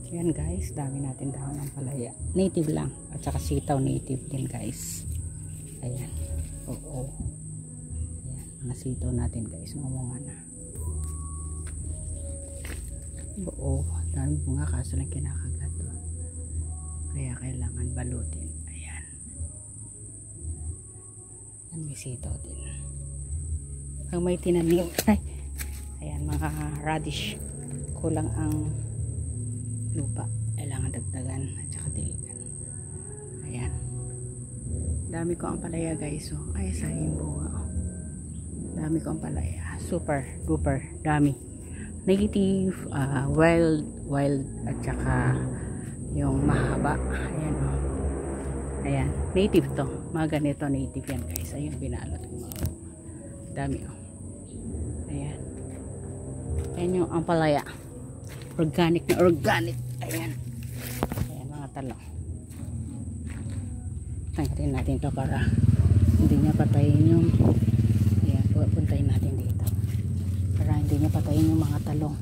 Yan guys, dami natin dahon ng palaya. Native lang. At saka sitaw native din guys. Ayan. Oo. Ayan. Mga sitaw natin guys. Mamunga na. Oo. Dami bunga kaso lang kinakagat. Kaya kailangan balutin. Ayan. Yan, may sitaw din. Pag may tinanim. Ayan, mga radish. Kulang ang lupa, kailangan dagdagan at saka diligan. Ayan, dami ko ang palaya guys. So, ay sayang bunga. Dami ko ang palaya, super duper dami. Native, wild at saka yung mahaba. Ayan o. Ayan, native to, mga ganito native yan guys. Ayun, binalot ko mga dami o. Ayan, ayan yung ang palaya, organic na organic. Ayan. Ayan mga talong. Tanggalin natin to para hindi niya patayin yung, ayan, puntayin natin dito para hindi niya patayin yung mga talong.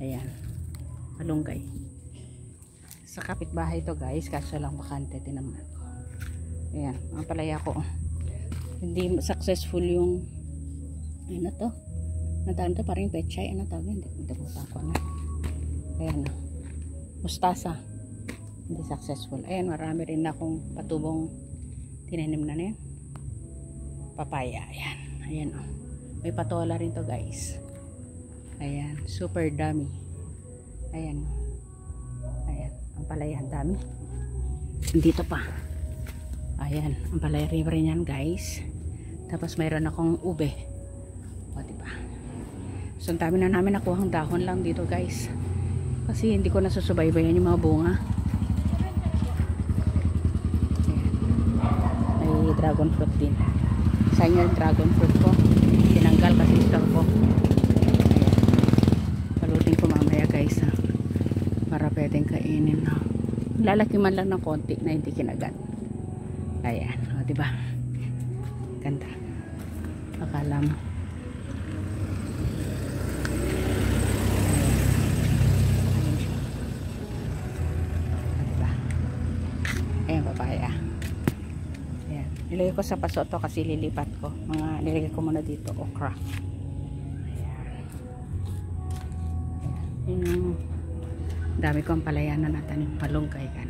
Ayan, malunggay. Sa kapitbahay to guys, kaso lang bakante, tinaman ko. Ayan, ang palaya ko hindi successful yung ano to, natawag to parang pechay, ano tawag, hindi ko ko na. Ayan o, mustasa, hindi successful. Ayan, marami rin akong patubong tinanim na yan. Papaya, ayan. Ayan o, may patola rin to guys. Ayan, super dami. Ayan, ayan, ang palaya ang dami. Dito pa, ayan, ang palaya rin yan guys. Tapos mayroon akong ube. O diba, so ang dami na namin nakuhang dahon lang dito guys, kasi hindi ko nasusubaybayan yung mga bunga. Ayan. May dragon fruit din. Sayang yung dragon fruit ko, tinanggal kasi store ko. Ayan. Palutin ko mamaya guys ha, para pwedeng kainin ha. Lalaki man lang ng konti na hindi kinagat. Ayan, o diba, ganda. Akala mo papaya. Ayan. Nilagay ko sa paso to kasi lilipat ko. Nilagay ko muna dito okra. Ayan. Ayan. Dami ko ang palaya na natanim, malunggay kan.